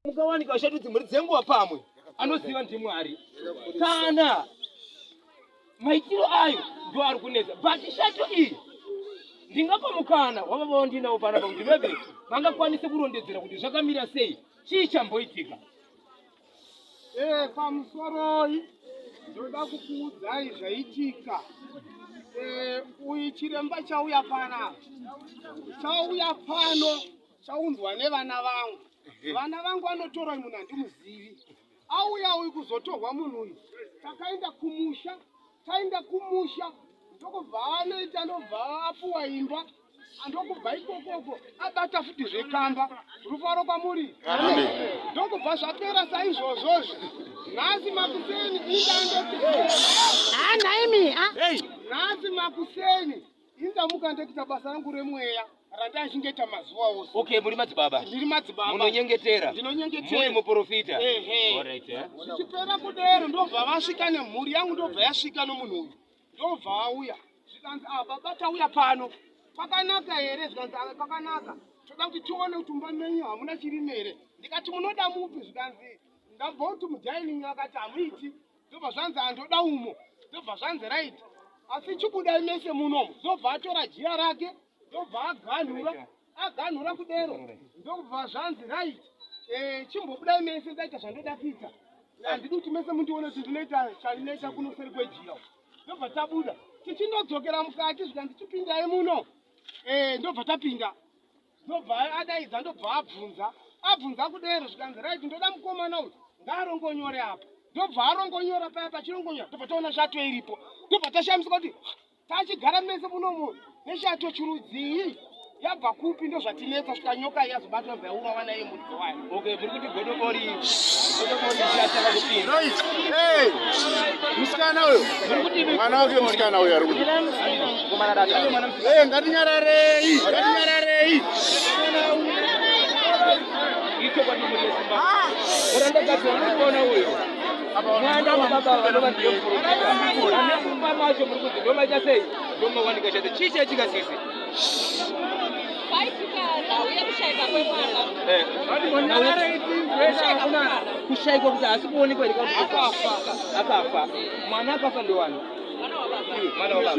Mukawanika shatu muri dzenguwa pamwe anoziva ndi Mwari kana maitiro ayo ndo ari kunetsa but shatu iyi ndingapa mukana wavavo ndinawo panapa kuti maybe vangakwanise kurondedzera kuti zvakamira sei chii chamboitika. Pamusoroyi ndoda kukuudzai zvaitika. Uyu chiremba chauya panapa chaunzwa nevana vangu. Vana vangu vanotora munhu handimuzivi. Auya uyu kuzotorwa munhu uyu taenda kumusha ndokubva anoita ndobva apuwa imba andokubva ikokoko abata futi zvekamba. Rufaro kwamuri ndokubva zvapera saizvozvozvo. Nhasi Makuseni nhasi Makuseni indamuka ndekuita basa rangu remweya randazvingeta mazuva ose. Okay, muri madzibaba. Ndiri madzibaba. Munonyengetera. Ndinonyengetera. Muri muprofita. Alright, zvichipera kudero ndobva vasvika nemhuri yangu ndobva yasvika nomunhu uyu. Ndobva auya. Zvikanzi baba tauya pano. Pakanaka here? Zvikanzi pakanaka. Toda kuti tione kuti mumbamenyu hamuna chirime here. Ndikati munoda mupi? Zvikanzi ndabva kuti mudining akati hamuiti. Ndobva zvanzi andoda umo. Ndobva zvanzi right. Asi chikudai mese munomu. Ndobva atora jira rake. Ndobva aganhura kudero. Ndobva zvanzi right. Chimbobudai mese ndaita zvandoda kuita. Handidi kuti mese mundione kuti ndinoita chandinoita kunoseri kwejira. Ndobva tabuda. Tichinodzokera mukati zvikanzi tipindai muno. Ndobva tapinda. Ndobva adaidza ndobva abvunza kudero zvikanzi right ndoda mukomana uyu ngaarongonyore apa. Ndobva arongonyora paya pachirongonyora ndobva taona shato iripo. Ndobva tashamisika kuti tachigara mese munomu neshato chirudzii yabva kupi ndo zvatinetsa svika nyoka yazobatwa bvaurawa naye mudzi wayo. Okay, muri kuti godokori shataka kupinda. Musikana uyo. Mwana wake musikana uyo ari kuti. Komana dada. Ngatinyararei. Ito kwa muri Simba. Uranda kati unaona uyo. Mwana wa baba vanova ndiyo profita. Anakumba macho muri kuti ndoma chasei. Ndoma wanika chate. Chiche chikasisi. Kushaikwa kuti asi kuonekwa iri akafa. Mwana akafa ndowani? Mwana wa baba.